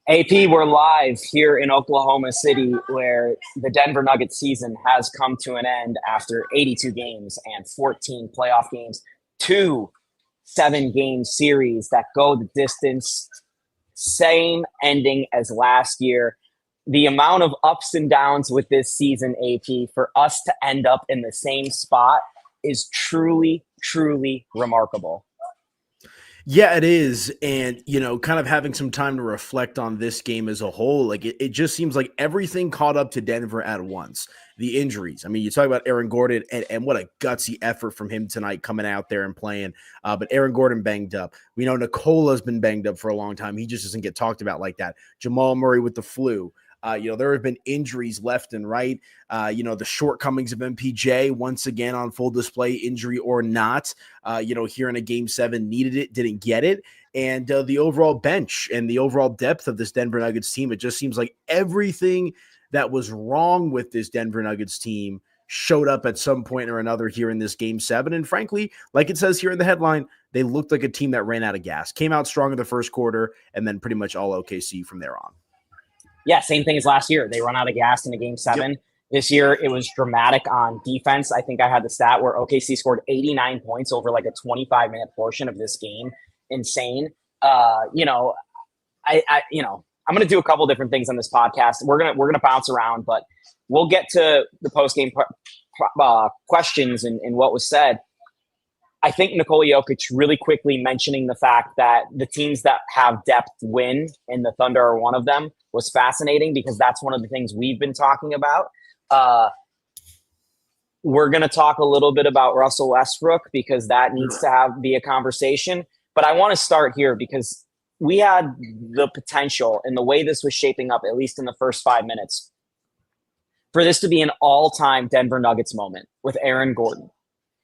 AP, we're live here in Oklahoma City where the Denver Nuggets season has come to an end after 82 games and 14 playoff games, two 7-game series that go the distance, same ending as last year. The amount of ups and downs with this season, AP, for us to end up in the same spot is truly, truly remarkable. Yeah, it is. And, kind of having some time to reflect on this game as a whole, like it just seems like everything caught up to Denver at once. The injuries. I mean, you talk about Aaron Gordon and what a gutsy effort from him tonight coming out there and playing. But Aaron Gordon banged up. We know Nikola's been banged up for a long time. He just doesn't get talked about like that. Jamal Murray with the flu. There have been injuries left and right. The shortcomings of MPJ once again on full display, injury or not. Here in a game 7, needed it, didn't get it. And the overall bench and the overall depth of this Denver Nuggets team, it just seems like everything that was wrong with this Denver Nuggets team showed up at some point or another here in this game 7. And frankly, like it says here in the headline, they looked like a team that ran out of gas, came out strong in the first quarter, and then pretty much all OKC from there on. Yeah, same thing as last year. They run out of gas in a game 7. Yep. This year, it was dramatic on defense. I think I had the stat where OKC scored 89 points over like a 25-minute portion of this game. Insane. I'm going to do a couple different things on this podcast. We're gonna bounce around, but we'll get to the post-game questions and what was said. I think Nikola Jokic really quickly mentioning the fact that the teams that have depth win, and the Thunder are one of them, was fascinating because that's one of the things we've been talking about. We're going to talk a little bit about Russell Westbrook because that needs to be a conversation. But I want to start here because we had the potential, and the way this was shaping up, at least in the first 5 minutes, for this to be an all-time Denver Nuggets moment with Aaron Gordon.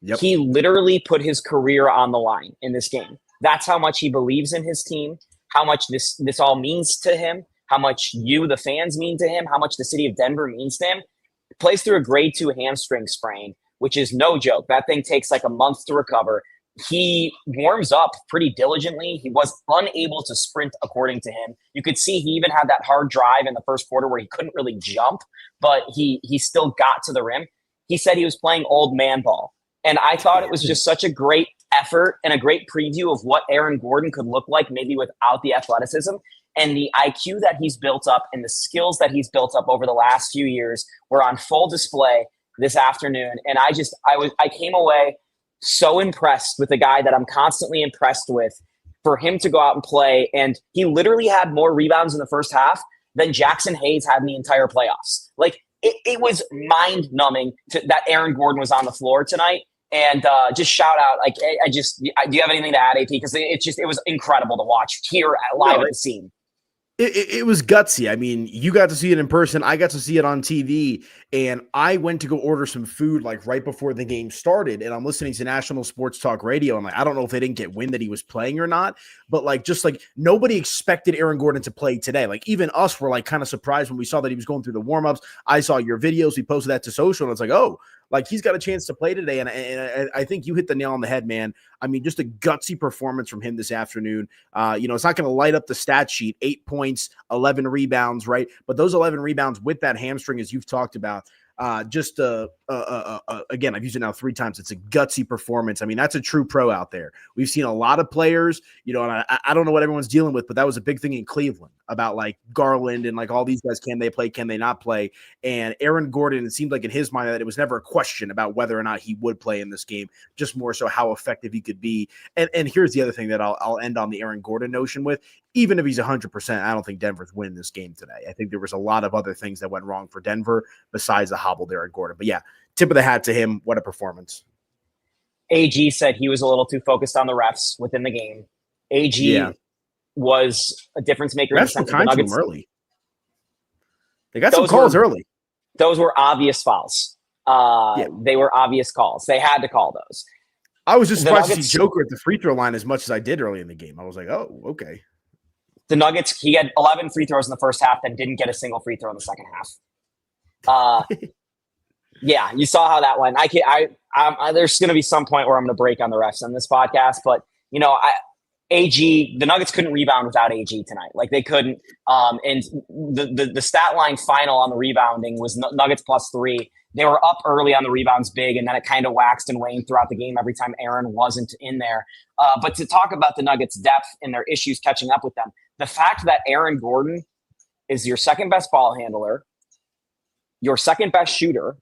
Yep. He literally put his career on the line in this game. That's how much he believes in his team, how much this all means to him, how much the fans, mean to him, how much the city of Denver means to him. He plays through a grade 2 hamstring sprain, which is no joke. That thing takes like a month to recover. He warms up pretty diligently. He was unable to sprint, according to him. You could see he even had that hard drive in the first quarter where he couldn't really jump, but he still got to the rim. He said he was playing old man ball. And I thought it was just such a great effort and a great preview of what Aaron Gordon could look like maybe without the athleticism, and the IQ that he's built up and the skills that he's built up over the last few years were on full display this afternoon. And I came away so impressed with a guy that I'm constantly impressed with, for him to go out and play. And he literally had more rebounds in the first half than Jackson Hayes had in the entire playoffs. Like it was mind numbing that Aaron Gordon was on the floor tonight. And just shout out, like, do you have anything to add, AP? Because it was incredible to watch here live at the scene. It was gutsy. I mean, you got to see it in person. I got to see it on TV. And I went to go order some food like right before the game started. And I'm listening to National Sports Talk Radio. I'm like, I don't know if they didn't get wind that he was playing or not. But just nobody expected Aaron Gordon to play today. Like even us were like kind of surprised when we saw that he was going through the warmups. I saw your videos. We posted that to social. And it's like, oh, like he's got a chance to play today. And I think you hit the nail on the head, man. I mean, just a gutsy performance from him this afternoon. It's not going to light up the stat sheet, 8 points, 11 rebounds, right? But those 11 rebounds with that hamstring, as you've talked about, again, I've used it now 3 times. It's a gutsy performance. I mean, that's a true pro out there. We've seen a lot of players, and I don't know what everyone's dealing with, but that was a big thing in Cleveland about like Garland and like all these guys. Can they play? Can they not play? And Aaron Gordon, it seemed like in his mind that it was never a question about whether or not he would play in this game, just more so how effective he could be. And here's the other thing that I'll end on the Aaron Gordon notion with. Even if he's 100%, I don't think Denver's winning this game today. I think there was a lot of other things that went wrong for Denver besides the hobbled Aaron Gordon. But yeah, tip of the hat to him. What a performance. AG said he was a little too focused on the refs within the game. AG was a difference maker. Refs were kind to him early. They got some calls early. Those were obvious fouls. They were obvious calls. They had to call those. I was just surprised to see Joker at the free throw line as much as I did early in the game. I was like, oh, okay. The Nuggets, he had 11 free throws in the first half, then didn't get a single free throw in the second half. Yeah, you saw how that went. There's going to be some point where I'm going to break on the refs on this podcast, but the Nuggets couldn't rebound without AG tonight. Like they couldn't. And the stat line final on the rebounding was Nuggets +3. They were up early on the rebounds big, and then it kind of waxed and waned throughout the game every time Aaron wasn't in there. But to talk about the Nuggets' depth and their issues catching up with them, the fact that Aaron Gordon is your second best ball handler, your second best shooter,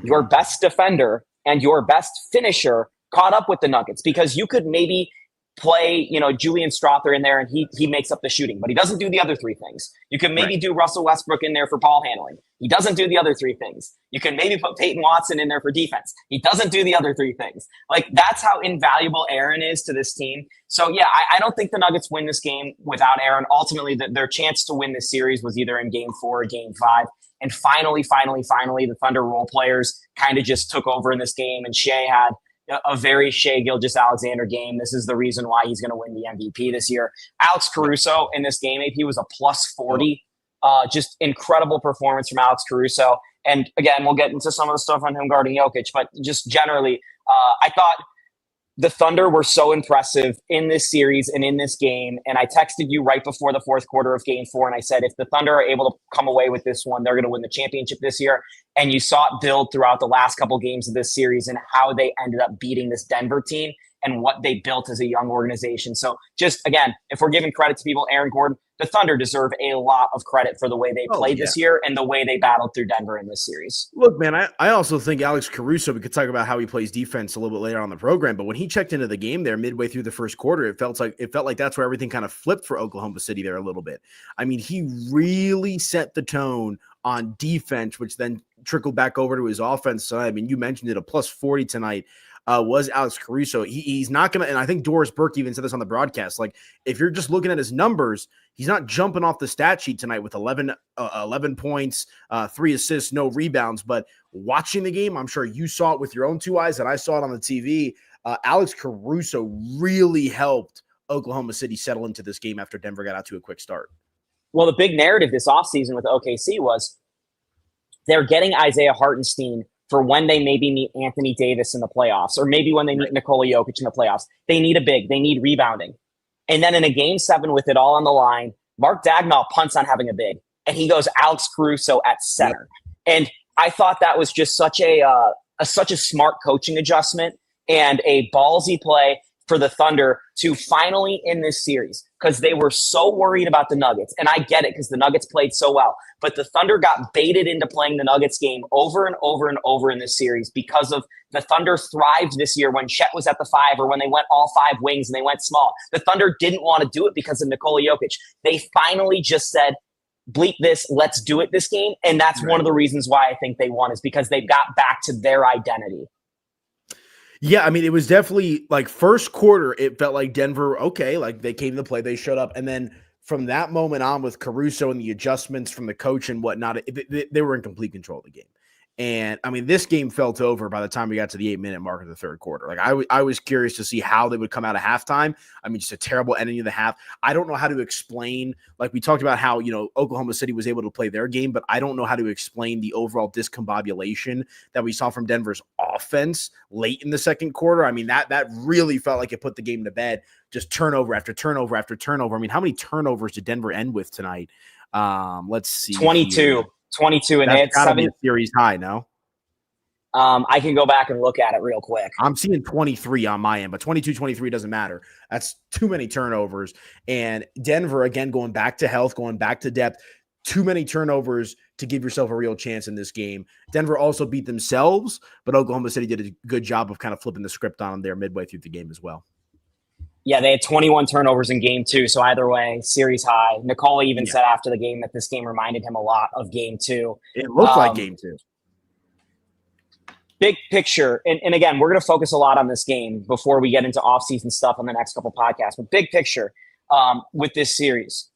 your best defender, and your best finisher caught up with the Nuggets, because you could maybe play, Julian Strother in there and he makes up the shooting, but he doesn't do the other three things. You can maybe do Russell Westbrook in there for ball handling. He doesn't do the other three things. You can maybe put Peyton Watson in there for defense. He doesn't do the other three things. Like, that's how invaluable Aaron is to this team. So yeah, I don't think the Nuggets win this game without Aaron. Ultimately, their chance to win this series was either in game 4 or game 5. And finally, the Thunder role players kind of just took over in this game, and Shea had a very Shea Gilgeous-Alexander game. This is the reason why he's going to win the MVP this year. Alex Caruso in this game, AP, was a +40. Just incredible performance from Alex Caruso. And again, we'll get into some of the stuff on him guarding Jokic, but just generally, I thought the Thunder were so impressive in this series and in this game. And I texted you right before the fourth quarter of game 4, and I said, if the Thunder are able to come away with this one, they're going to win the championship this year. And you saw it build throughout the last couple games of this series and how they ended up beating this Denver team and what they built as a young organization. So just, again, if we're giving credit to people, Aaron Gordon, the Thunder deserve a lot of credit for the way they played this year and the way they battled through Denver in this series. Look, man, I also think Alex Caruso, we could talk about how he plays defense a little bit later on the program, but when he checked into the game there midway through the first quarter, it felt like that's where everything kind of flipped for Oklahoma City there a little bit. I mean, he really set the tone on defense, which then trickled back over to his offense side. I mean, you mentioned it, a +40 tonight. Was Alex Caruso. He's not going to, and I think Doris Burke even said this on the broadcast, like, if you're just looking at his numbers, he's not jumping off the stat sheet tonight with 11 points, 3 assists, no rebounds. But watching the game, I'm sure you saw it with your own 2 eyes, and I saw it on the TV. Alex Caruso really helped Oklahoma City settle into this game after Denver got out to a quick start. Well, the big narrative this offseason with OKC was they're getting Isaiah Hartenstein for when they maybe meet Anthony Davis in the playoffs, or maybe when they meet Nikola Jokic in the playoffs. They need a big. They need rebounding. And then in a game 7 with it all on the line, Mark Dagnall punts on having a big, and he goes Alex Caruso at center. And I thought that was just such a smart coaching adjustment and a ballsy play for the Thunder to finally in this series, because they were so worried about the Nuggets. And I get it, because the Nuggets played so well. But the Thunder got baited into playing the Nuggets game over and over and over in this series because of the Thunder thrived this year when Chet was at the 5, or when they went all 5 wings and they went small. The Thunder didn't want to do it because of Nikola Jokic. They finally just said, bleep this, let's do it this game. And that's one of the reasons why I think they won, is because they got back to their identity. Yeah, I mean, it was definitely like first quarter, it felt like Denver, okay, like they came to play, they showed up. And then from that moment on with Caruso and the adjustments from the coach and whatnot, they were in complete control of the game. And I mean, this game felt over by the time we got to the 8-minute mark of the third quarter. Like I was curious to see how they would come out of halftime. I mean, just a terrible ending of the half. I don't know how to explain, like we talked about how, Oklahoma City was able to play their game, but I don't know how to explain the overall discombobulation that we saw from Denver's offense late in the second quarter. I mean, that really felt like it put the game to bed. Just turnover after turnover after turnover. I mean, how many turnovers did Denver end with tonight? Let's see. 22. Here. 22, and that's they had 7. Be a series high, no? I can go back and look at it real quick. I'm seeing 23 on my end, but 22, 23 doesn't matter. That's too many turnovers. And Denver, again, going back to health, going back to depth, too many turnovers to give yourself a real chance in this game. Denver also beat themselves, but Oklahoma City did a good job of kind of flipping the script on them there midway through the game as well. Yeah, they had 21 turnovers in game 2. So either way, series high. Nikola even said after the game that this game reminded him a lot of game 2. It looked like game 2. Big picture. And again, we're going to focus a lot on this game before we get into offseason stuff on the next couple podcasts. But big picture with this series.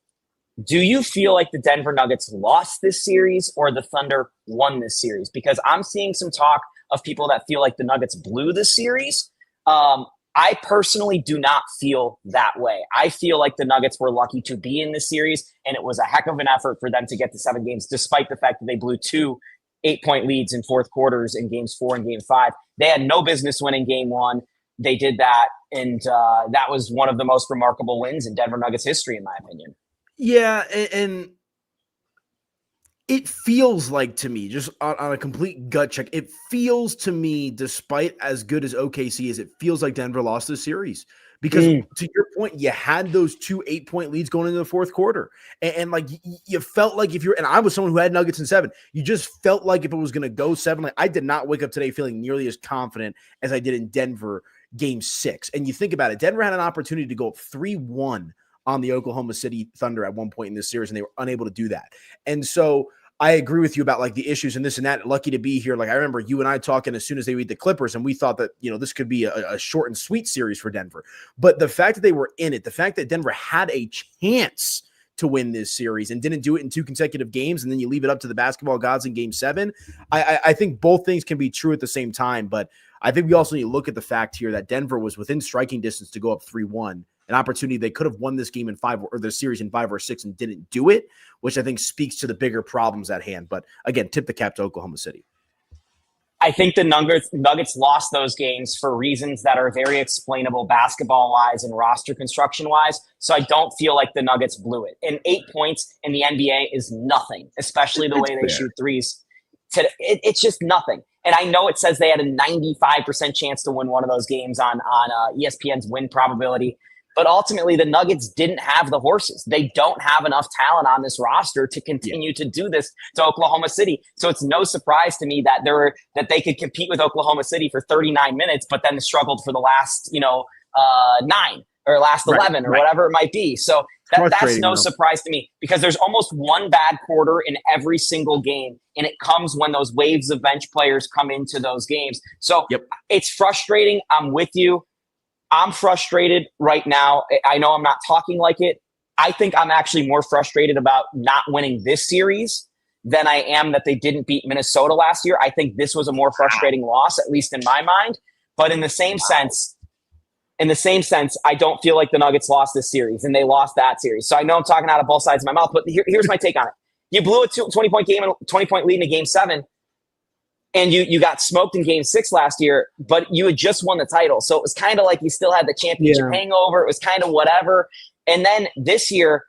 Do you feel like the Denver Nuggets lost this series or the Thunder won this series? Because I'm seeing some talk of people that feel like the Nuggets blew the series. I personally do not feel that way. I feel like the Nuggets were lucky to be in this series, and it was a heck of an effort for them to get to 7 games, despite the fact that they blew 2 8-point leads in fourth quarters in games 4 and game 5. They had no business winning game 1. they did that, and that was one of the most remarkable wins in Denver Nuggets history, in my opinion. Yeah, and it feels like to me, just on a complete gut check, it feels to me, despite as good as OKC is, it feels like Denver lost this series. Because to your point, you had those 2 8-point leads going into the fourth quarter. And like you felt like if you're, and I was someone who had Nuggets in 7, you just felt like if it was going to go 7, like I did not wake up today feeling nearly as confident as I did in Denver game 6. And you think about it, Denver had an opportunity to go up 3-1 on the Oklahoma City Thunder at one point in this series, and they were unable to do that. And so I agree with you about like the issues and this and that. Lucky to be here. Like I remember you and I talking as soon as they beat the Clippers, and we thought that, this could be a short and sweet series for Denver. But the fact that they were in it, the fact that Denver had a chance to win this series and didn't do it in 2 consecutive games, and then you leave it up to the basketball gods in game 7, I think both things can be true at the same time. But I think we also need to look at the fact here that Denver was within striking distance to go up 3-1. An opportunity they could have won this game in 5 or the series in 5 or 6 and didn't do it, which I think speaks to the bigger problems at hand. But again, tip the cap to Oklahoma City. I think the Nuggets lost those games for reasons that are very explainable basketball-wise and roster construction-wise. So I don't feel like the Nuggets blew it. And 8 points in the NBA is nothing, especially the way they shoot threes. It's just nothing. And I know it says they had a 95% chance to win one of those games on ESPN's win probability. But ultimately, the Nuggets didn't have the horses. They don't have enough talent on this roster to continue to do this to Oklahoma City. So it's no surprise to me that they could compete with Oklahoma City for 39 minutes, but then struggled for the last 9 or last 11 or whatever it might be. So that's no surprise to me, because there's almost one bad quarter in every single game, and it comes when those waves of bench players come into those games. So It's frustrating. I'm with you. I'm frustrated right now. I know I'm not talking like it. I think I'm actually more frustrated about not winning this series than I am that they didn't beat Minnesota last year. I think this was a more frustrating loss, at least in my mind. But in the same sense, I don't feel like the Nuggets lost this series and they lost that series. So I know I'm talking out of both sides of my mouth, but here's my take on it. You blew a 20-point game and 20-point lead in a game 7. And you got smoked in game 6 last year, but you had just won the title. So it was kind of like you still had the championship hangover. It was kind of whatever. And then this year,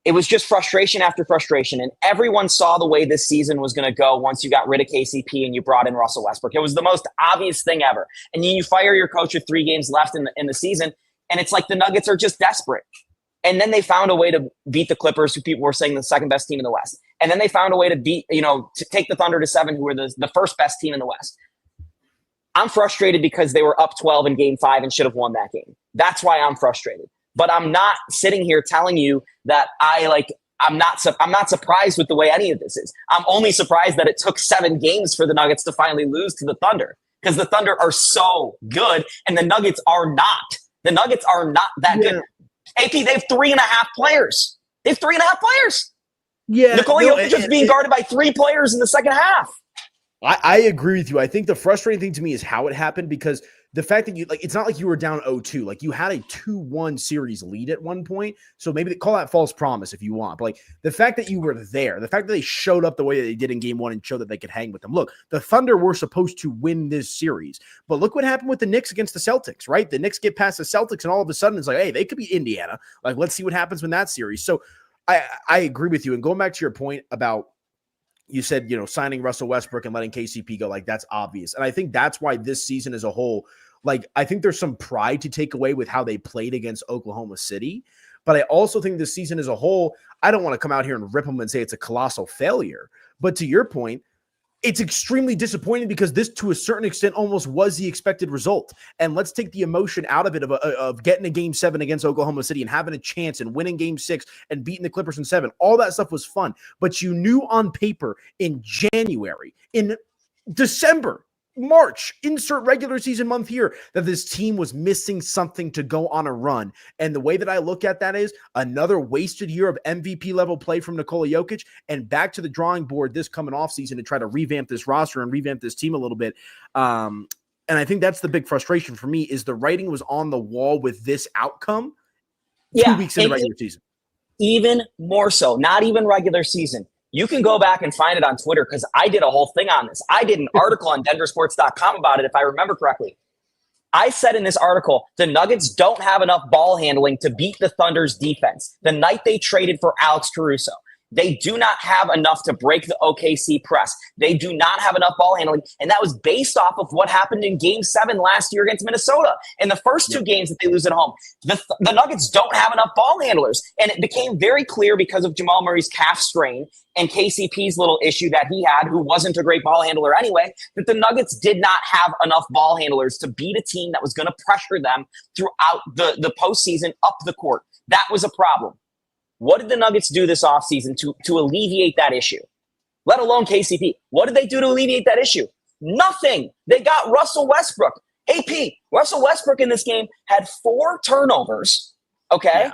it was just frustration after frustration. And everyone saw the way this season was going to go once you got rid of KCP and you brought in Russell Westbrook. It was the most obvious thing ever. And then you fire your coach with 3 games left in the season, and it's like the Nuggets are just desperate. And then they found a way to beat the Clippers, who people were saying the second best team in the West. And then they found a way to beat, to take the Thunder to 7, who were the first best team in the West. I'm frustrated because they were up 12 in game 5 and should have won that game. That's why I'm frustrated. But I'm not sitting here telling you that I'm not surprised with the way any of this is. I'm only surprised that it took 7 games for the Nuggets to finally lose to the Thunder, because the Thunder are so good and the Nuggets are not. The Nuggets are not that good. AP, they have 3.5 players. They have 3.5 players. Yeah, Nikola Jokic is being guarded by 3 players in the second half. I agree with you. I think the frustrating thing to me is how it happened, because the fact that it's not like you were down 0-2. Like, you had a 2-1 series lead at one point. So maybe call that false promise if you want. But like, the fact that you were there, the fact that they showed up the way that they did in game 1 and showed that they could hang with them. Look, the Thunder were supposed to win this series, but look what happened with the Knicks against the Celtics, right? The Knicks get past the Celtics and all of a sudden it's like, hey, they could be Indiana. Like, let's see what happens in that series. So I agree with you. And going back to your point about, you said, signing Russell Westbrook and letting KCP go, like, that's obvious. And I think that's why this season as a whole, like, I think there's some pride to take away with how they played against Oklahoma City. But I also think this season as a whole, I don't want to come out here and rip them and say it's a colossal failure. But to your point, it's extremely disappointing, because this, to a certain extent, almost was the expected result. And let's take the emotion out of it of getting a game 7 against Oklahoma City and having a chance and winning game 6 and beating the Clippers in 7. All that stuff was fun. But you knew on paper in January, in December, March, insert regular season month here, that this team was missing something to go on a run. And the way that I look at that is another wasted year of MVP level play from Nikola Jokic, and back to the drawing board this coming off season to try to revamp this roster and revamp this team a little bit. And I think that's the big frustration for me, is the writing was on the wall with this outcome 2 weeks into the regular season. Even more so, not even regular season. You can go back and find it on Twitter, because I did a whole thing on this. I did an article on denversports.com about it, if I remember correctly. I said in this article, the Nuggets don't have enough ball handling to beat the Thunder's defense. The night they traded for Alex Caruso, they do not have enough to break the OKC press. They do not have enough ball handling. And that was based off of what happened in Game 7 last year against Minnesota. In the first two games that they lose at home, the Nuggets don't have enough ball handlers. And it became very clear because of Jamal Murray's calf strain and KCP's little issue that he had, who wasn't a great ball handler anyway, that the Nuggets did not have enough ball handlers to beat a team that was going to pressure them throughout the postseason up the court. That was a problem. What did the Nuggets do this offseason to alleviate that issue? Let alone KCP. What did they do to alleviate that issue? Nothing. They got Russell Westbrook. AP, Russell Westbrook in this game had 4 turnovers, okay? Yeah.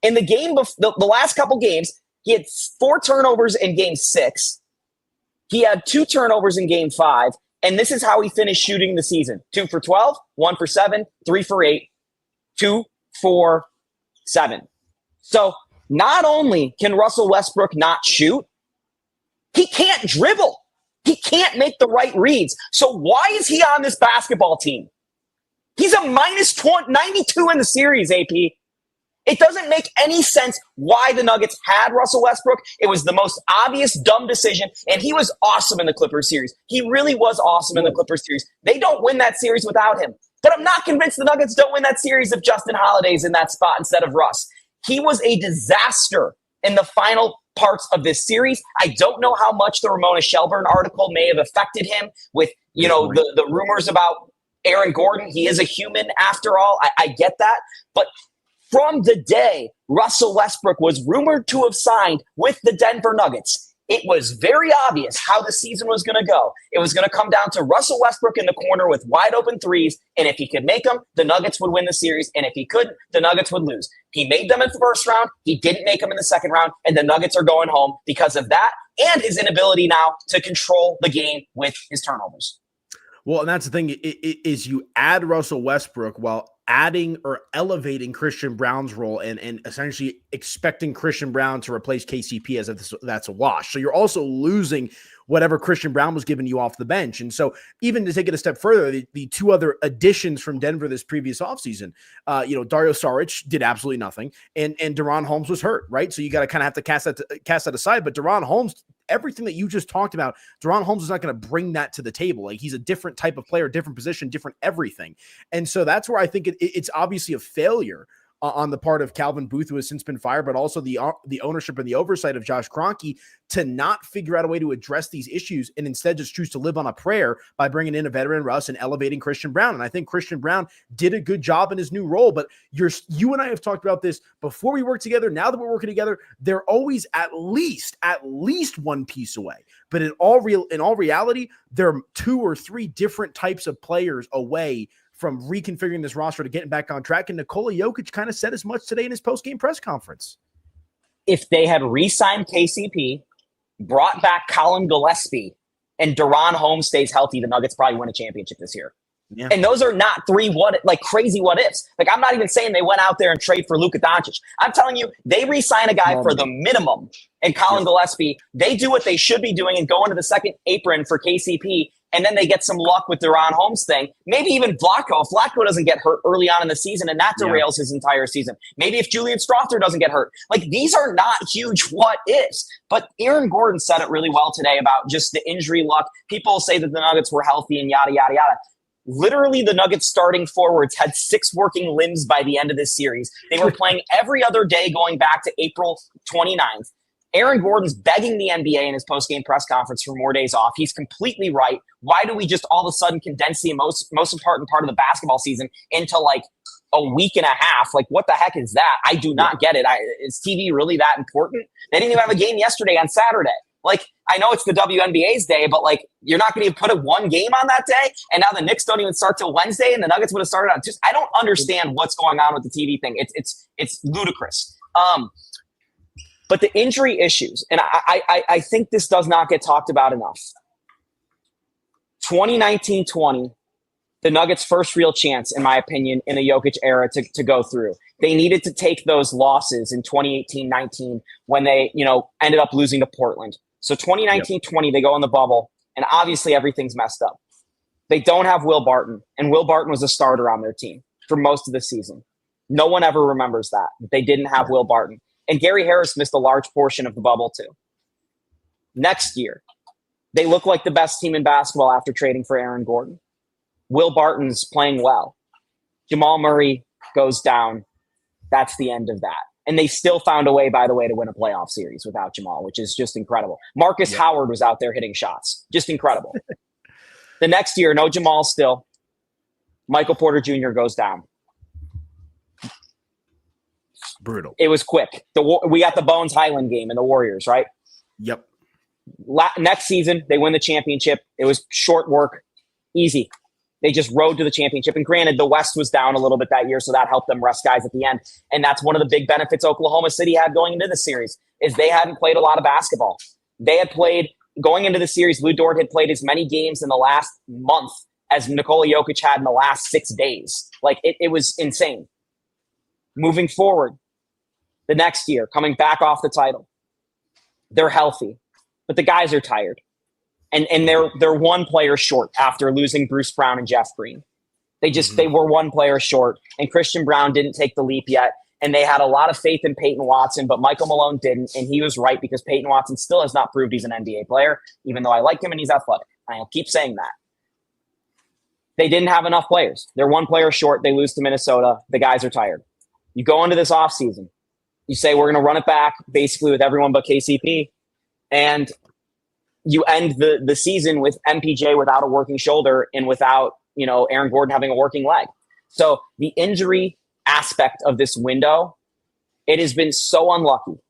In the game, the last couple games, he had 4 turnovers in Game 6. He had 2 turnovers in Game 5. And this is how he finished shooting the season. 2 for 12, 1 for 7, 3 for 8, 2 for 7. So not only can Russell Westbrook not shoot, he can't dribble. He can't make the right reads. So why is he on this basketball team? He's a minus 92 in the series, AP. It doesn't make any sense why the Nuggets had Russell Westbrook. It was the most obvious dumb decision, and he was awesome in the Clippers series. He really was awesome in the Clippers series. They don't win that series without him. But I'm not convinced the Nuggets don't win that series if Justin Holiday's in that spot instead of Russ. He was a disaster in the final parts of this series. I don't know how much the Ramona Shelburne article may have affected him with, the rumors about Aaron Gordon. He is a human after all. I get that. But from the day Russell Westbrook was rumored to have signed with the Denver Nuggets, it was very obvious how the season was going to go. It was going to come down to Russell Westbrook in the corner with wide open threes, and if he could make them, the Nuggets would win the series, and if he couldn't, the Nuggets would lose. He made them in the first round. He didn't make them in the second round, and the Nuggets are going home because of that and his inability now to control the game with his turnovers. Well, and that's the thing is you add Russell Westbrook while adding or elevating Christian Brown's role and essentially expecting Christian Brown to replace KCP as if that's a wash. So you're also losing whatever Christian Brown was giving you off the bench. And so even to take it a step further, the 2 other additions from Denver this previous offseason, Dario Saric did absolutely nothing. And Deron Holmes was hurt, right? So you got to kind of have to cast that aside. But Deron Holmes, everything that you just talked about, Deron Holmes is not going to bring that to the table. Like, he's a different type of player, different position, different everything. And so that's where I think it's obviously a failure on the part of Calvin Booth, who has since been fired, but also the ownership and the oversight of Josh Kroenke to not figure out a way to address these issues and instead just choose to live on a prayer by bringing in a veteran Russ and elevating Christian Brown. And I think Christian Brown did a good job in his new role, but you and I have talked about this before we work together. Now that we're working together, they're always at least one piece away. But in all reality, they're 2 or 3 different types of players away from reconfiguring this roster to getting back on track. And Nikola Jokic kind of said as much today in his post-game press conference. If they had re-signed KCP, brought back Colin Gillespie, and Deron Holmes stays healthy, the Nuggets probably win a championship this year. Yeah. And those are not 3 crazy what ifs. Like, I'm not even saying they went out there and trade for Luka Doncic. I'm telling you, they re-sign a guy for the minimum and Colin Gillespie. They do what they should be doing and go into the second apron for KCP. And then they get some luck with the Deron Holmes thing. Maybe even Vlatko. If Vlatko doesn't get hurt early on in the season and that derails his entire season. Maybe if Julian Strawther doesn't get hurt. Like, these are not huge what ifs. But Aaron Gordon said it really well today about just the injury luck. People say that the Nuggets were healthy and yada, yada, yada. Literally, the Nuggets starting forwards had 6 working limbs by the end of this series. They were playing every other day going back to April 29th. Aaron Gordon's begging the NBA in his post-game press conference for more days off. He's completely right. Why do we just all of a sudden condense the most important part of the basketball season into like a week and a half? Like, what the heck is that? I do not get it. Is TV really that important? They didn't even have a game yesterday on Saturday. Like, I know it's the WNBA's day, but like, you're not going to put one game on that day. And now the Knicks don't even start till Wednesday, and the Nuggets would have started on. I don't understand what's going on with the TV thing. It's ludicrous. But the injury issues, and I think this does not get talked about enough. 2019-20, the Nuggets' first real chance, in my opinion, in the Jokic era to go through. They needed to take those losses in 2018-19 when they, ended up losing to Portland. So 2019-20, they go in the bubble, and obviously everything's messed up. They don't have Will Barton, and Will Barton was a starter on their team for most of the season. No one ever remembers that. They didn't have Will Barton. And Gary Harris missed a large portion of the bubble too. Next year, they look like the best team in basketball after trading for Aaron Gordon. Will Barton's playing well. Jamal Murray goes down. That's the end of that. And they still found a way, by the way, to win a playoff series without Jamal, which is just incredible. Marcus Howard was out there hitting shots. Just incredible. The next year, no Jamal still. Michael Porter Jr. goes down. Brutal. It was quick. We got the Bones Highland game in the Warriors, right? Yep. Next season, they win the championship. It was short work. Easy. They just rode to the championship. And granted, the West was down a little bit that year, so that helped them rest guys at the end. And that's one of the big benefits Oklahoma City had going into the series, is they hadn't played a lot of basketball. They had played, going into the series, Lou Dort had played as many games in the last month as Nikola Jokic had in the last 6 days. Like, it was insane. Moving forward, the next year, coming back off the title, they're healthy, but the guys are tired. And they're one player short after losing Bruce Brown and Jeff Green. They were one player short, and Christian Brown didn't take the leap yet. And they had a lot of faith in Peyton Watson, but Michael Malone didn't, and he was right because Peyton Watson still has not proved he's an NBA player, even though I like him and he's athletic. I'll keep saying that. They didn't have enough players. They're one player short. They lose to Minnesota. The guys are tired. You go into this offseason. You say, we're going to run it back basically with everyone but KCP, and you end the season with MPJ without a working shoulder and without, Aaron Gordon having a working leg. So the injury aspect of this window, it has been so unlucky.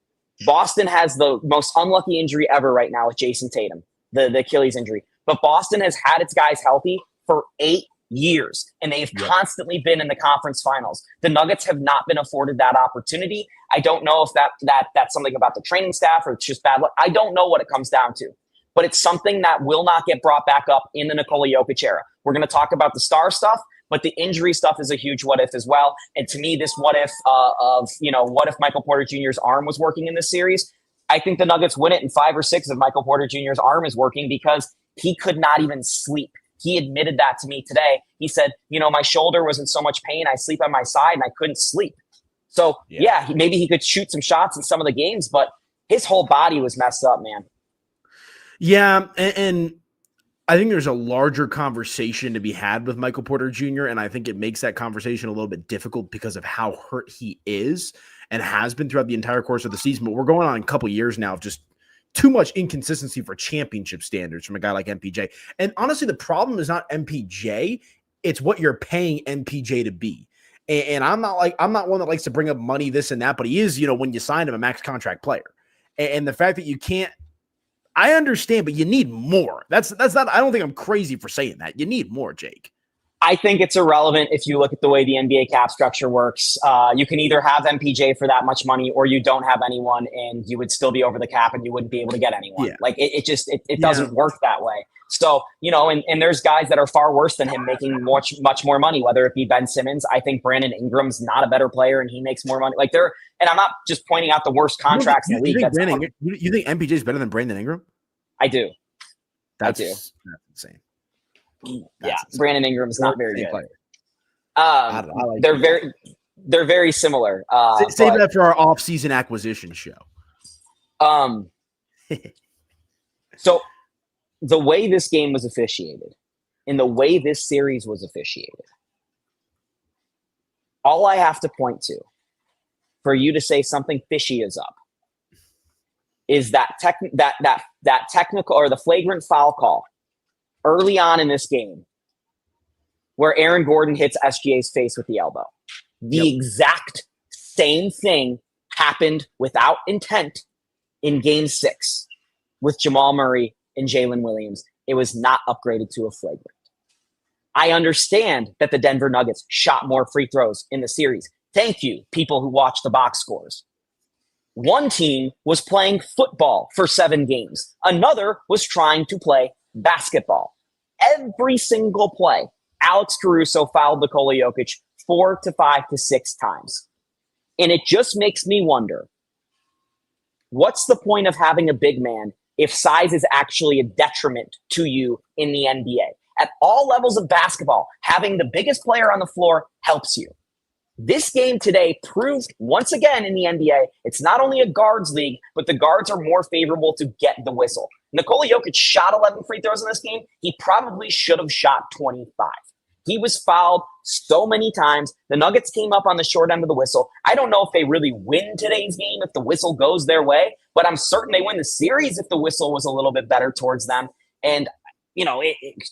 Boston has the most unlucky injury ever right now with Jason Tatum, the Achilles injury. But Boston has had its guys healthy for 8 years, and they've constantly been in the conference finals. The Nuggets have not been afforded that opportunity. I don't know if that's something about the training staff or it's just bad luck. I don't know what it comes down to. But it's something that will not get brought back up in the Nikola Jokic era. We're going to talk about the star stuff, but the injury stuff is a huge what if as well. And to me, this what if what if Michael Porter Jr.'s arm was working in this series? I think the Nuggets win it in 5 or 6 if Michael Porter Jr.'s arm is working because he could not even sleep. He admitted that to me today. He said, my shoulder was in so much pain. I sleep on my side and I couldn't sleep. So maybe he could shoot some shots in some of the games, but his whole body was messed up, man. Yeah, and I think there's a larger conversation to be had with Michael Porter Jr., and I think it makes that conversation a little bit difficult because of how hurt he is and has been throughout the entire course of the season. But we're going on a couple years now of just too much inconsistency for championship standards from a guy like MPJ. And honestly, the problem is not MPJ, it's what you're paying MPJ to be. And I'm not one that likes to bring up money, this and that, but he is, when you sign him, a max contract player. And the fact that you can't, I understand, but you need more. That's not, I don't think I'm crazy for saying that. You need more, Jake. I think it's irrelevant if you look at the way the NBA cap structure works. You can either have MPJ for that much money or you don't have anyone and you would still be over the cap and you wouldn't be able to get anyone. Yeah. Like it doesn't work that way. So, and there's guys that are far worse than him making much more money, whether it be Ben Simmons. I think Brandon Ingram's not a better player and he makes more money. And I'm not just pointing out the worst contracts in the league. You think MPJ is better than Brandon Ingram? I do. That's insane. Insane. Brandon Ingram's not very good. They're very similar. Save that for our off-season acquisition show. So the way this game was officiated and the way this series was officiated, all I have to point to for you to say something fishy is up is that technical or the flagrant foul call early on in this game where Aaron Gordon hits SGA's face with the elbow. The exact same thing happened without intent in Game 6 with Jamal Murray and Jalen Williams. It was not upgraded to a flagrant. I understand that the Denver Nuggets shot more free throws in the series. Thank you, people who watch the box scores. One team was playing football for 7 games. Another was trying to play basketball. Every single play, Alex Caruso fouled Nikola Jokic 4 to 5 to 6 times. And it just makes me wonder, what's the point of having a big man if size is actually a detriment to you in the NBA? at all levels of basketball, having the biggest player on the floor helps you. This game today proved once again in the NBA, it's not only a guards league, but the guards are more favorable to get the whistle. Nikola Jokic shot 11 free throws in this game. He probably should have shot 25. He was fouled so many times. The Nuggets came up on the short end of the whistle. I don't know if they really win today's game if the whistle goes their way, but I'm certain they win the series if the whistle was a little bit better towards them. And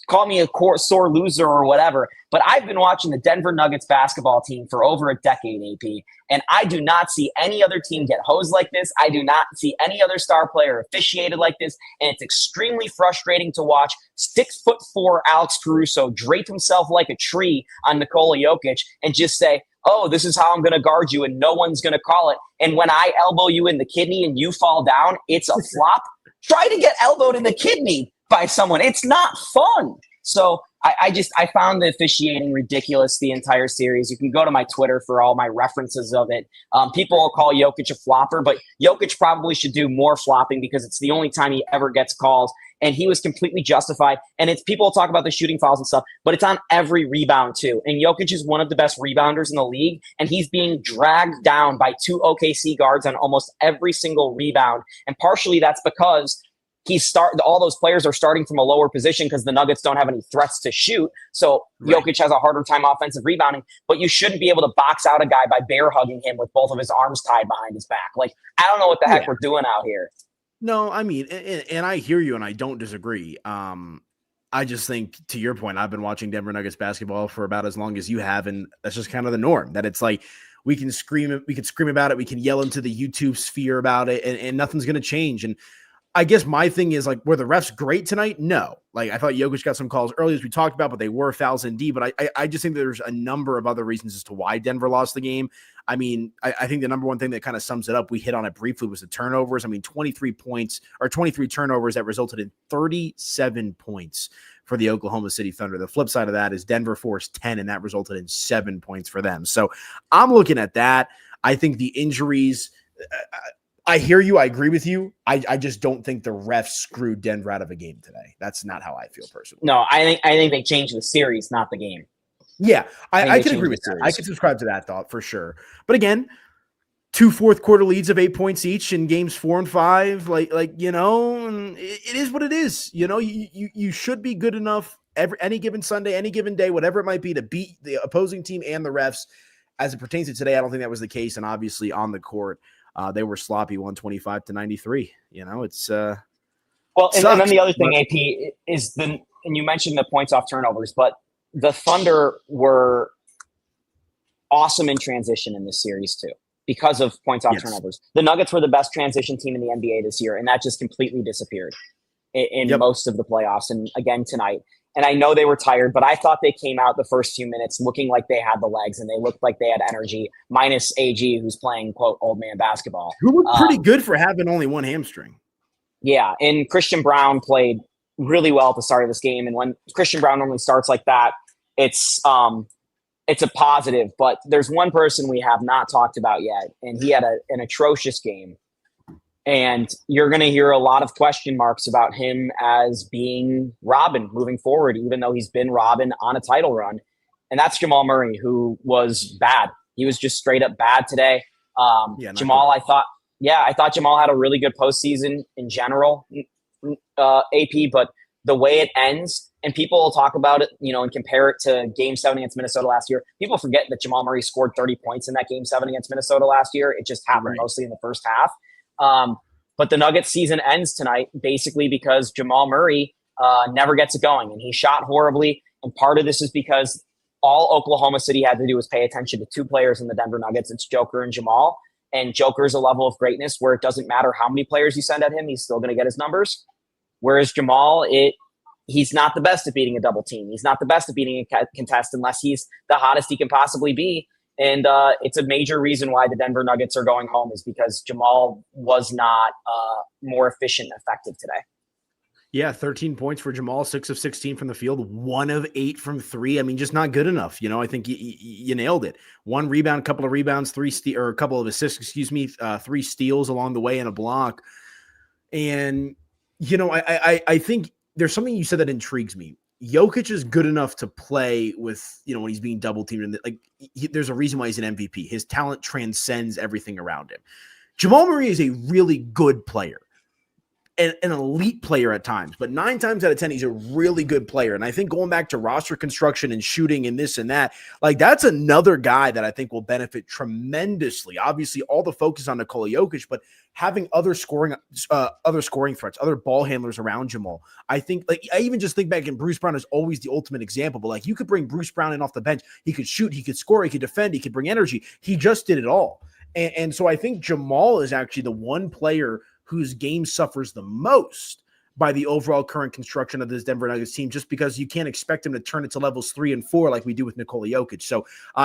call me a sore loser or whatever, but I've been watching the Denver Nuggets basketball team for over a decade, AP, and I do not see any other team get hosed like this. I do not see any other star player officiated like this, and it's extremely frustrating to watch 6'4" Alex Caruso drape himself like a tree on Nikola Jokic and just say, oh, this is how I'm going to guard you, and no one's going to call it. And when I elbow you in the kidney and you fall down, it's a flop. Try to get elbowed in the kidney by someone. It's not fun. So I found the officiating ridiculous the entire series. You can go to my Twitter for all my references of it. People will call Jokic a flopper, but Jokic probably should do more flopping because it's the only time he ever gets calls. And he was completely justified. And it's people talk about the shooting fouls and stuff, but it's on every rebound too. And Jokic is one of the best rebounders in the league, and he's being dragged down by 2 OKC guards on almost every single rebound. And partially that's because all those players are starting from a lower position because the Nuggets don't have any threats to shoot. So Jokic has a harder time offensive rebounding, but you shouldn't be able to box out a guy by bear hugging him with both of his arms tied behind his back. Like, I don't know what the heck we're doing out here. No, I mean, and I hear you and I don't disagree. I just think, to your point, I've been watching Denver Nuggets basketball for about as long as you have, and that's just kind of the norm, that it's like we can scream about it, we can yell into the YouTube sphere about it, and nothing's going to change. And I guess my thing is, like, were the refs great tonight? No. Like, I thought Jokic got some calls early, as we talked about, but they were fouls indeed. But I just think there's a number of other reasons as to why Denver lost the game. I mean, I think the number one thing that kind of sums it up, we hit on it briefly, was the turnovers. I mean, 23 turnovers that resulted in 37 points for the Oklahoma City Thunder. The flip side of that is Denver forced 10, and that resulted in 7 points for them. So I'm looking at that. I think the injuries, I hear you. I agree with you. I just don't think the refs screwed Denver out of a game today. That's not how I feel personally. No, I think they changed the series, not the game. Yeah, I can agree with that. I can subscribe to that thought for sure. But again, 2 fourth-quarter leads of 8 points each in games 4 and 5. It is what it is. You should be good enough any given Sunday, any given day, whatever it might be, to beat the opposing team and the refs. As it pertains to today, I don't think that was the case. And obviously on the court, they were sloppy, 125-93. It's well, and then the other thing, AP, is and you mentioned the points off turnovers, but the Thunder were awesome in transition in this series too, because of points off turnovers. The Nuggets were the best transition team in the NBA this year, and that just completely disappeared in most of the playoffs, and again tonight. And I know they were tired, but I thought they came out the first few minutes looking like they had the legs and they looked like they had energy, minus AG, who's playing, quote, old man basketball. Who looked pretty good for having only one hamstring. Yeah, and Christian Braun played really well at the start of this game. And when Christian Braun normally starts like that, it's a positive. But there's one person we have not talked about yet, and he had an atrocious game. And you're going to hear a lot of question marks about him as being Robin moving forward, even though he's been Robin on a title run. And that's Jamal Murray, who was bad. He was just straight up bad today. Jamal, I thought Jamal had a really good postseason in general, AP, but the way it ends, and people will talk about it, and compare it to Game 7 against Minnesota last year. People forget that Jamal Murray scored 30 points in that Game 7 against Minnesota last year. It just happened mostly in the first half. But the Nuggets season ends tonight basically because Jamal Murray never gets it going, and he shot horribly. And part of this is because all Oklahoma City had to do was pay attention to 2 players in the Denver Nuggets. It's Joker and Jamal. And Joker is a level of greatness where it doesn't matter how many players you send at him, he's still going to get his numbers. Whereas Jamal, he's not the best at beating a double team. He's not the best at beating a contest unless he's the hottest he can possibly be. And it's a major reason why the Denver Nuggets are going home is because Jamal was not more efficient and effective today. Yeah, 13 points for Jamal, 6 of 16 from the field, 1 of 8 from 3. I mean, just not good enough. I think you nailed it. 1 rebound, couple of rebounds, a couple of assists, 3 steals along the way and a block. And, I think there's something you said that intrigues me. Jokic is good enough to play with, when he's being double teamed. And there's a reason why he's an MVP. His talent transcends everything around him. Jamal Murray is a really good player. An elite player at times, but 9 times out of 10, he's a really good player. And I think going back to roster construction and shooting and this and that, that's another guy that I think will benefit tremendously. Obviously, all the focus on Nikola Jokic, but having other scoring threats, other ball handlers around Jamal. I think, I even just think back, and Bruce Brown is always the ultimate example, but you could bring Bruce Brown in off the bench. He could shoot, he could score, he could defend, he could bring energy. He just did it all. And so I think Jamal is actually the one player whose game suffers the most by the overall current construction of this Denver Nuggets team, just because you can't expect him to turn it to levels 3 and 4 like we do with Nikola Jokic. So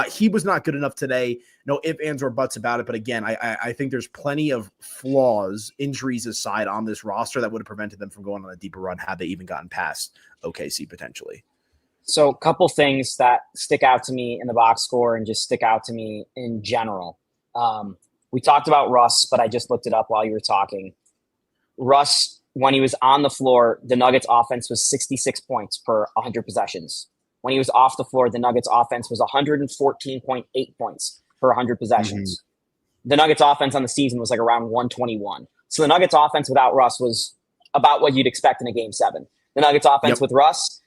he was not good enough today. No ifs, ands, or buts about it. But again, I think there's plenty of flaws, injuries aside, on this roster that would have prevented them from going on a deeper run had they even gotten past OKC potentially. So a couple things that stick out to me in the box score and just stick out to me in general. We talked about Russ, but I just looked it up while you were talking. Russ, when he was on the floor, the Nuggets offense was 66 points per 100 possessions. When he was off the floor, the Nuggets offense was 114.8 points per 100 possessions. Mm-hmm. The Nuggets offense on the season was around 121. So the Nuggets offense without Russ was about what you'd expect in a Game 7. The Nuggets offense with Russ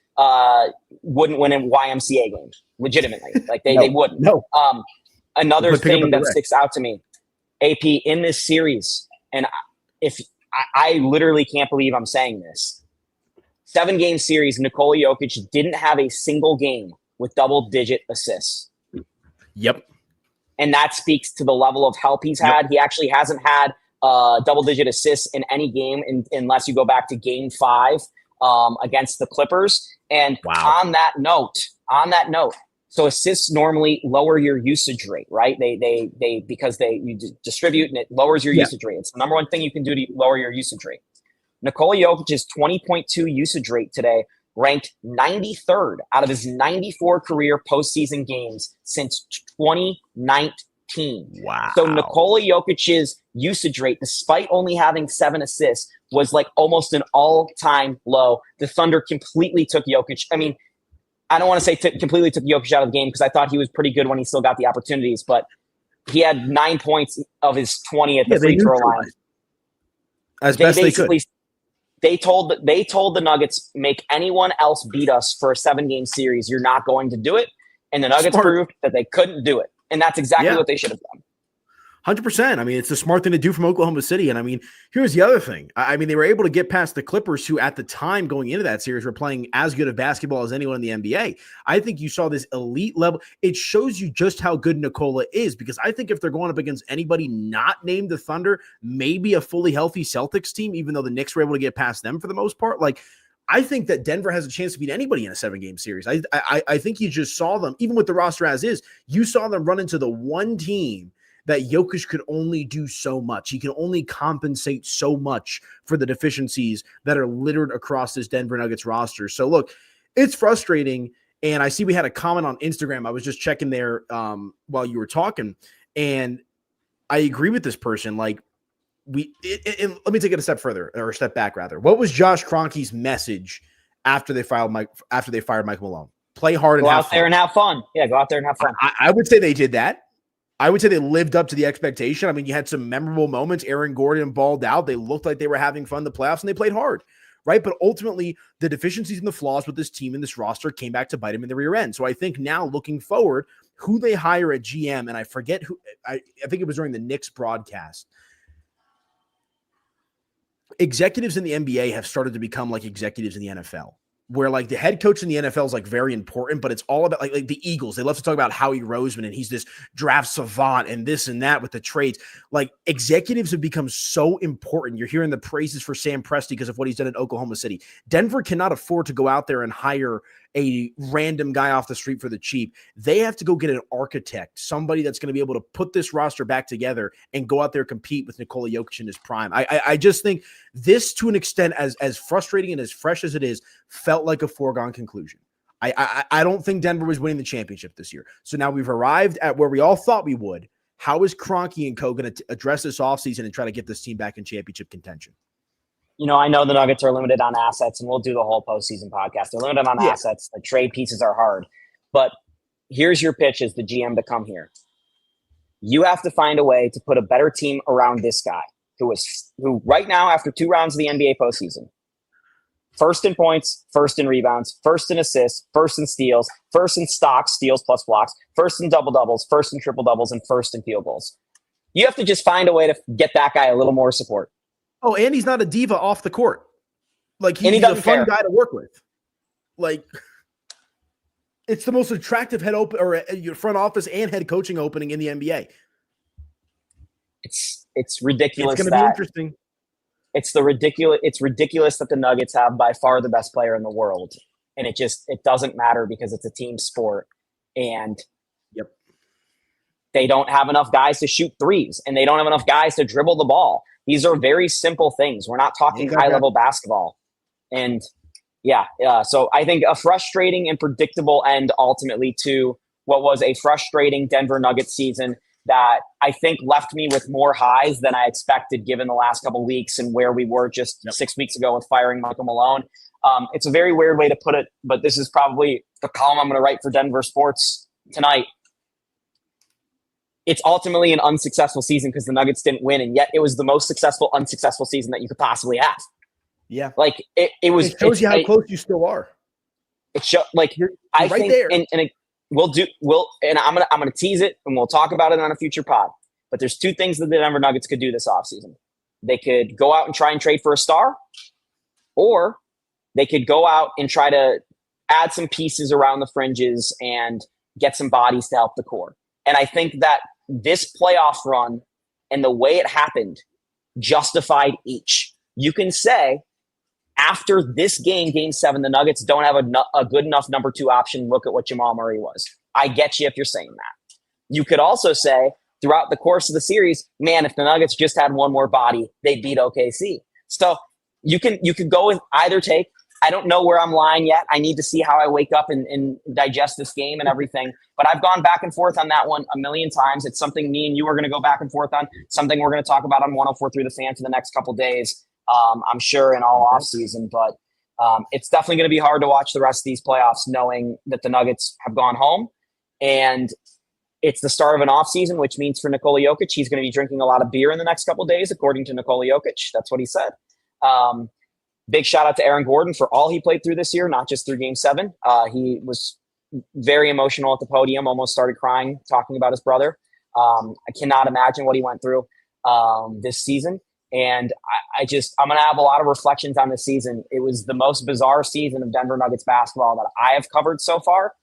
wouldn't win a YMCA game, legitimately. They wouldn't. No. Another thing that sticks out to me, AP, in this series, and if I literally can't believe I'm saying this, 7-game series, Nikola Jokic didn't have a single game with double-digit assists. Yep. And that speaks to the level of help he's had. Yep. He actually hasn't had double-digit assists in any game unless you go back to Game 5 against the Clippers. And on that note, so assists normally lower your usage rate, right? They because you distribute and it lowers your usage rate. It's the number one thing you can do to lower your usage rate. Nikola Jokic's 20.2 usage rate today ranked 93rd out of his 94 career postseason games since 2019. Wow. So Nikola Jokic's usage rate, despite only having 7 assists, was almost an all-time low. The Thunder completely took Jokic. I mean, I don't want to say completely took Jokic out of the game because I thought he was pretty good when he still got the opportunities, but he had 9 points of his 20 at the free throw line. As best they could. They told the Nuggets, make anyone else beat us for a 7-game series. You're not going to do it. And the Nuggets proved that they couldn't do it. And that's exactly what they should have done. 100%. I mean, it's the smart thing to do from Oklahoma City. And I mean, here's the other thing. I mean, they were able to get past the Clippers, who at the time going into that series were playing as good of basketball as anyone in the NBA. I think you saw this elite level. It shows you just how good Nikola is, because I think if they're going up against anybody not named the Thunder, maybe a fully healthy Celtics team, even though the Knicks were able to get past them for the most part, I think that Denver has a chance to beat anybody in a 7-game series. I think you just saw them, even with the roster as is, you saw them run into the one team that Jokic could only do so much. He can only compensate so much for the deficiencies that are littered across this Denver Nuggets roster. So look, it's frustrating. And I see we had a comment on Instagram. I was just checking there while you were talking, and I agree with this person. Let me take it a step further, or a step back rather. What was Josh Kroenke's message after they fired Mike Malone? Play hard and go have out there and have fun. Yeah, go out there and have fun. I would say they did that. I would say they lived up to the expectation. I mean, you had some memorable moments. Aaron Gordon balled out. They looked like they were having fun in the playoffs, and they played hard, right? But ultimately, the deficiencies and the flaws with this team and this roster came back to bite them in the rear end. So I think now, looking forward, who they hire at GM, and I forget who, I think it was during the Knicks broadcast, executives in the NBA have started to become like executives in the NFL, where the head coach in the NFL is very important, but it's all about like the Eagles. They love to talk about Howie Roseman, and he's this draft savant and this and that with the trades. Executives have become so important. You're hearing the praises for Sam Presti because of what he's done in Oklahoma City. Denver cannot afford to go out there and hire a random guy off the street for the cheap. They have to go get an architect, somebody that's going to be able to put this roster back together and go out there and compete with Nikola Jokic in his prime. I just think this, to an extent, as frustrating and as fresh as it is, felt like a foregone conclusion. I don't think Denver was winning the championship this year. So now we've arrived at where we all thought we would. How is Kroenke and co going to address this offseason and try to get this team back in championship contention? I know the Nuggets are limited on assets, and we'll do the whole postseason podcast. They're limited on assets. The trade pieces are hard. But here's your pitch as the GM to come here. You have to find a way to put a better team around this guy who right now, after 2 rounds of the NBA postseason, first in points, first in rebounds, first in assists, first in steals, first in stocks, steals plus blocks, first in double-doubles, first in triple-doubles, and first in field goals. You have to just find a way to get that guy a little more support. Oh, and he's not a diva off the court. Like, he's a fun guy to work with. Like, it's the most attractive your front office and head coaching opening in the NBA. It's ridiculous. It's going to be interesting. It's ridiculous that the Nuggets have by far the best player in the world, and it doesn't matter because it's a team sport, and they don't have enough guys to shoot threes, and they don't have enough guys to dribble the ball. These are very simple things. We're not talking high-level basketball. And, so I think a frustrating and predictable end ultimately to what was a frustrating Denver Nuggets season that I think left me with more highs than I expected given the last couple of weeks and where we were just 6 weeks ago with firing Michael Malone. It's a very weird way to put it, but this is probably the column I'm going to write for Denver Sports tonight. It's ultimately an unsuccessful season because the Nuggets didn't win, and yet it was the most successful, unsuccessful season that you could possibly have. Yeah. Like, it was. It shows you how close you still are. It shows, like, you're I right think, there. and I'm gonna tease it, and we'll talk about it on a future pod. But there's 2 things that the Denver Nuggets could do this offseason. They could go out and try and trade for a star, or they could go out and try to add some pieces around the fringes and get some bodies to help the core. And I think that this playoff run and the way it happened justified each. You can say after this game, Game 7, the Nuggets don't have a good enough number 2 option. Look at what Jamal Murray was. I get you if you're saying that. You could also say throughout the course of the series, man, if the Nuggets just had one more body, they'd beat OKC. So you could go with either take. I don't know where I'm lying yet. I need to see how I wake up and digest this game and everything. But I've gone back and forth on that one a million times. It's something me and you are going to go back and forth on, something we're going to talk about on 104.3 The Fan for the next couple days, I'm sure, in all offseason. But it's definitely going to be hard to watch the rest of these playoffs knowing that the Nuggets have gone home. And it's the start of an offseason, which means for Nikola Jokic, he's going to be drinking a lot of beer in the next couple of days, according to Nikola Jokic. That's what he said. Big shout out to Aaron Gordon for all he played through this year, not just through Game 7. He was very emotional at the podium, almost started crying, talking about his brother. I cannot imagine what he went through this season. And I'm going to have a lot of reflections on this season. It was the most bizarre season of Denver Nuggets basketball that I have covered so far.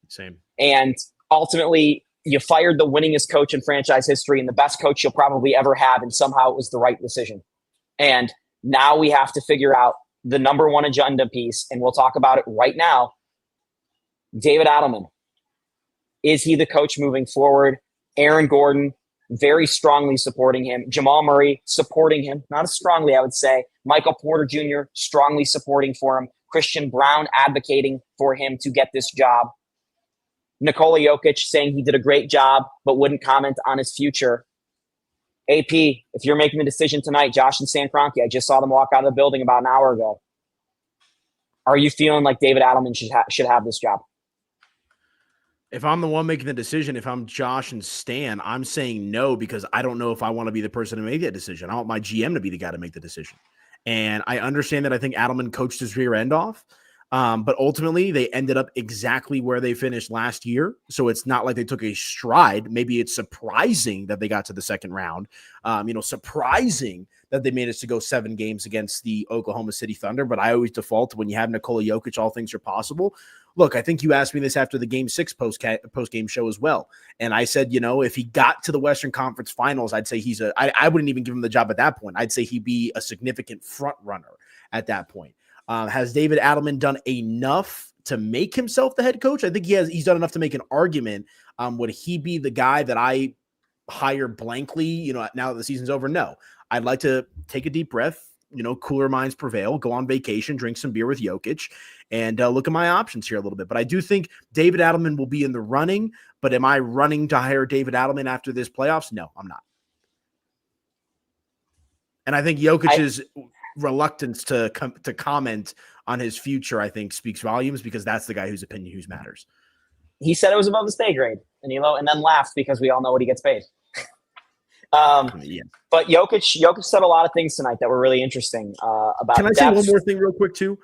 Same. And ultimately, you fired the winningest coach in franchise history and the best coach you'll probably ever have, and somehow it was the right decision. And now we have to figure out the number 1 agenda piece, and we'll talk about it right now. David Adelman. Is he the coach moving forward? Aaron Gordon, very strongly supporting him. Jamal Murray, supporting him. Not as strongly, I would say. Michael Porter Jr., strongly supporting for him. Christian Brown, advocating for him to get this job. Nikola Jokic, saying he did a great job, but wouldn't comment on his future. AP, if you're making the decision tonight, Josh and Stan Kroenke, I just saw them walk out of the building about an hour ago. Are you feeling like David Adelman should have this job? If I'm the one making the decision, if I'm Josh and Stan, I'm saying no because I don't know if I want to be the person to make that decision. I want my GM to be the guy to make the decision. And I understand that I think Adelman coached his rear end off. But ultimately, they ended up exactly where they finished last year. So it's not like they took a stride. Maybe it's surprising that they got to the second round. Surprising that they managed to go 7 games against the Oklahoma City Thunder. But I always default when you have Nikola Jokic, all things are possible. Look, I think you asked me this after the Game 6 post-game show as well. And I said, if he got to the Western Conference Finals, I'd say I wouldn't even give him the job at that point. I'd say he'd be a significant front runner at that point. Has David Adelman done enough to make himself the head coach? I think he's done enough to make an argument. Would he be the guy that I hire blankly, now that the season's over? No. I'd like to take a deep breath, cooler minds prevail, go on vacation, drink some beer with Jokic, and look at my options here a little bit. But I do think David Adelman will be in the running. But am I running to hire David Adelman after this playoffs? No, I'm not. And I think Jokic is reluctance to comment on his future, I think, speaks volumes, because that's the guy whose opinion who matters. He said it was above his pay grade, Aniello, and then laughed because we all know what he gets paid. Yeah. But Jokic said a lot of things tonight that were really interesting about. Can I say one more thing real quick too?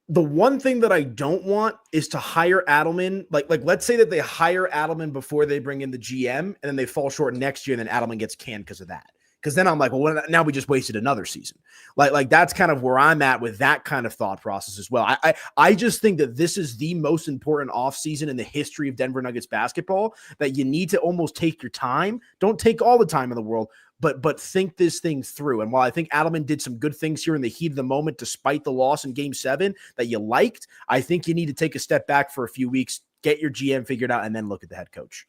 The one thing that I don't want is to hire Adelman. Like let's say that they hire Adelman before they bring in the GM, and then they fall short next year, and then Adelman gets canned because of that. Because then I'm like, well, now we just wasted another season. Like that's kind of where I'm at with that kind of thought process as well. I just think that this is the most important offseason in the history of Denver Nuggets basketball, that you need to almost take your time. Don't take all the time in the world, but think this thing through. And while I think Adelman did some good things here in the heat of the moment, despite the loss in Game 7 that you liked, I think you need to take a step back for a few weeks, get your GM figured out, and then look at the head coach.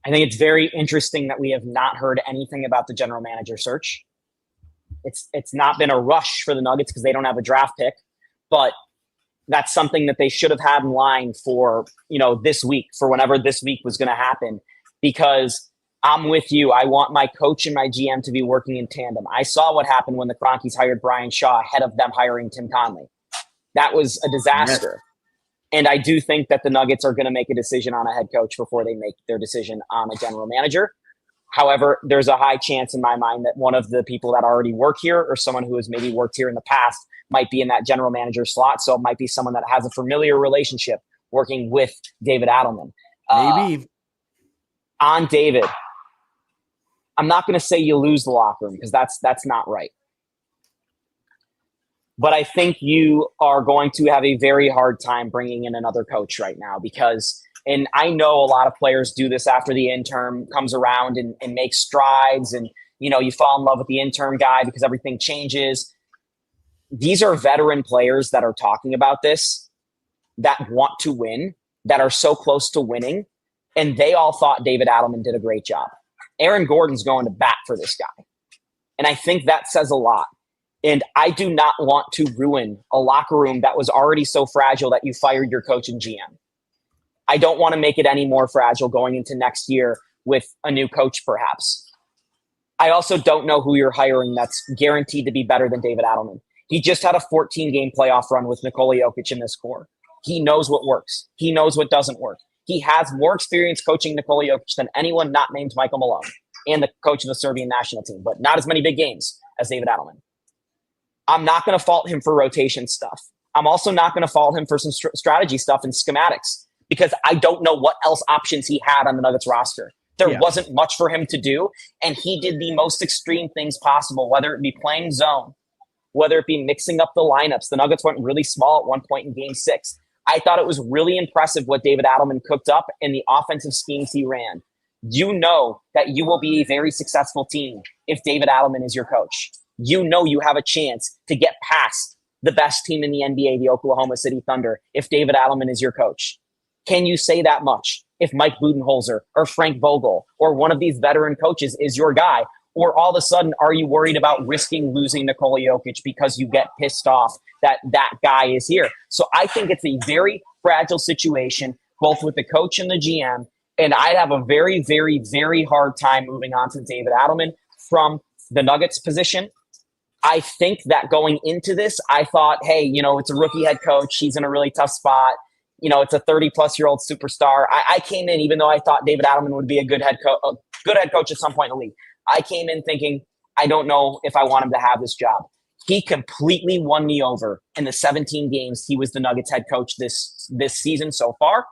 I think it's very interesting that we have not heard anything about the general manager search. It's not been a rush for the Nuggets because they don't have a draft pick, but that's something that they should have had in line for, this week, for whenever this week was going to happen, because I'm with you. I want my coach and my GM to be working in tandem. I saw what happened when the Kroenkes hired Brian Shaw ahead of them hiring Tim Conley. That was a disaster. Yes. And I do think that the Nuggets are going to make a decision on a head coach before they make their decision on a general manager. However, there's a high chance in my mind that one of the people that already work here, or someone who has maybe worked here in the past, might be in that general manager slot. So it might be someone that has a familiar relationship working with David Adelman. Maybe. On David, I'm not going to say you lose the locker room, because that's not right. But I think you are going to have a very hard time bringing in another coach right now, because, and I know a lot of players do this after the interim comes around and makes strides, and, you fall in love with the interim guy because everything changes. These are veteran players that are talking about this, that want to win, that are so close to winning, and they all thought David Adelman did a great job. Aaron Gordon's going to bat for this guy. And I think that says a lot. And I do not want to ruin a locker room that was already so fragile that you fired your coach and GM. I don't want to make it any more fragile going into next year with a new coach, perhaps. I also don't know who you're hiring that's guaranteed to be better than David Adelman. He just had a 14-game playoff run with Nikola Jokic in this core. He knows what works. He knows what doesn't work. He has more experience coaching Nikola Jokic than anyone not named Michael Malone, and the coach of the Serbian national team, but not as many big games as David Adelman. I'm not going to fault him for rotation stuff. I'm also not going to fault him for some strategy stuff and schematics, because I don't know what else options he had on the Nuggets roster. There wasn't much for him to do, and he did the most extreme things possible, whether it be playing zone, whether it be mixing up the lineups. The Nuggets went really small at one point in Game 6. I thought it was really impressive what David Adelman cooked up in the offensive schemes he ran. You know that you will be a very successful team if David Adelman is your coach. You know you have a chance to get past the best team in the NBA, the Oklahoma City Thunder, if David Adelman is your coach. Can you say that much if Mike Budenholzer or Frank Vogel or one of these veteran coaches is your guy? Or all of a sudden, are you worried about risking losing Nikola Jokic because you get pissed off that that guy is here? So I think it's a very fragile situation, both with the coach and the GM. And I'd have a very, very, very hard time moving on to David Adelman from the Nuggets position. I think that going into this, I thought, hey, it's a rookie head coach. He's in a really tough spot. It's a 30-plus-year-old superstar. I came in, even though I thought David Adelman would be a good head coach at some point in the league. I came in thinking, I don't know if I want him to have this job. He completely won me over in the 17 games he was the Nuggets head coach this season so far.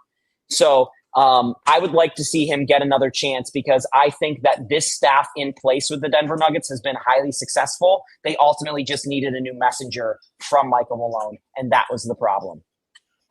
So I would like to see him get another chance, because I think that this staff in place with the Denver Nuggets has been highly successful. They ultimately just needed a new messenger from Michael Malone, and that was the problem.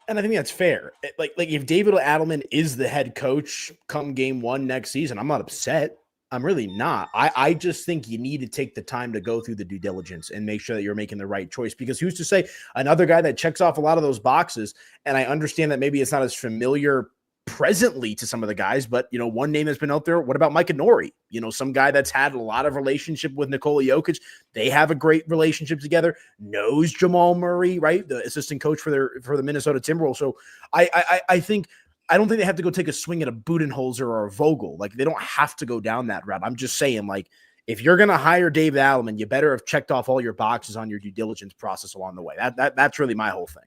And I think that's fair. Like if David Adelman is the head coach come Game 1 next season, I'm not upset. I'm really not. I just think you need to take the time to go through the due diligence and make sure that you're making the right choice, because who's to say another guy that checks off a lot of those boxes, and I understand that maybe it's not as familiar presently to some of the guys, but one name that's been out there. What about Mike Nori? Some guy that's had a lot of relationship with Nikola Jokic. They have a great relationship together. Knows Jamal Murray, right? The assistant coach for the Minnesota Timberwolves. So I think I don't think they have to go take a swing at a Budenholzer or a Vogel. Like, they don't have to go down that route. I'm just saying, like, if you're going to hire David Adelman, you better have checked off all your boxes on your due diligence process along the way. That's really my whole thing.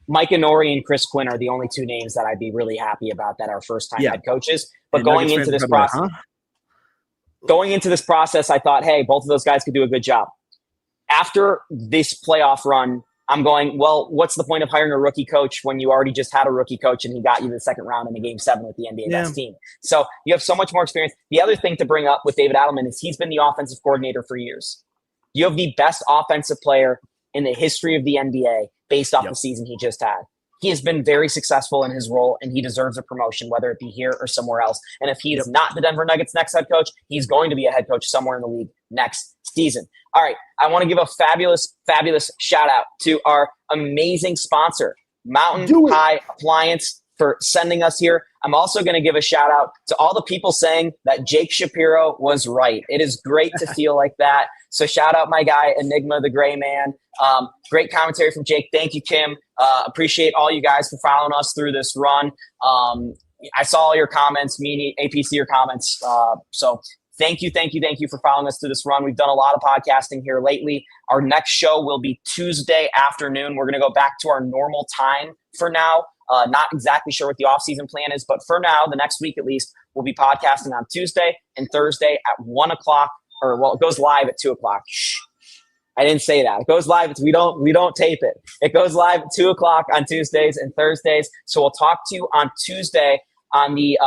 Mike Inori and Chris Quinn are the only two names that I'd be really happy about that are first-time head coaches. But and going into this process, I thought, hey, both of those guys could do a good job. After this playoff run, I'm going, well, what's the point of hiring a rookie coach when you already just had a rookie coach and he got you to the second round in the Game 7 with the NBA best team? So you have so much more experience. The other thing to bring up with David Adelman is he's been the offensive coordinator for years. You have the best offensive player in the history of the NBA based off the season he just had. He has been very successful in his role, and he deserves a promotion, whether it be here or somewhere else. And if he is not the Denver Nuggets' next head coach, he's going to be a head coach somewhere in the league next season. All right, I want to give a fabulous, fabulous shout out to our amazing sponsor, Mountain High Appliance, for sending us here. I'm also going to give a shout out to all the people saying that Jake Shapiro was right. It is great to feel like that. So shout out my guy, Enigma the Gray Man. Great commentary from Jake. Thank you, Kim. Appreciate all you guys for following us through this run. I saw all your comments, APC your comments. So thank you for following us through this run. We've done a lot of podcasting here lately. Our next show will be Tuesday afternoon. We're going to go back to our normal time for now. Not exactly sure what the offseason plan is, but for now, the next week at least, we'll be podcasting on Tuesday and Thursday at 1 o'clock. It goes live at 2 o'clock. Shh. I didn't say that. It goes live. We don't tape it. It goes live at 2 o'clock on Tuesdays and Thursdays. So we'll talk to you on Tuesday on the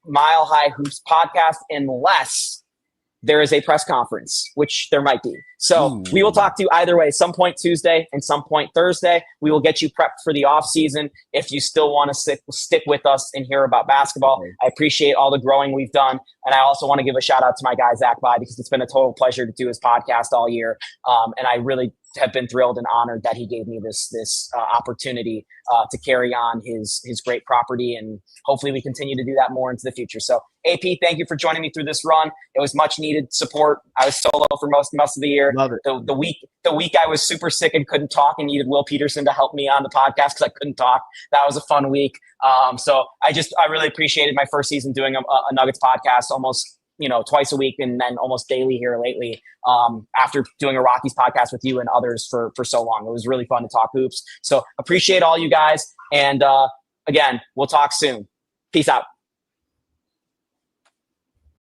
Mile High Hoops podcast, unless there is a press conference, which there might be. So we will talk to you either way, some point Tuesday and some point Thursday. We will get you prepped for the off season if you still want to stick with us and hear about basketball. I appreciate all the growing we've done. And I also want to give a shout out to my guy, Zach Bai, because it's been a total pleasure to do his podcast all year. And I really have been thrilled and honored that he gave me this opportunity to carry on his great property. And hopefully we continue to do that more into the future. So AP, thank you for joining me through this run. It was much needed support. I was solo for most of the year. Love it. The week I was super sick and couldn't talk and needed Will Peterson to help me on the podcast because I couldn't talk. That was a fun week. So I really appreciated my first season doing a Nuggets podcast almost twice a week and then almost daily here lately, after doing a Rockies podcast with you and others for so long. It was really fun to talk hoops. So appreciate all you guys. And again, we'll talk soon. Peace out.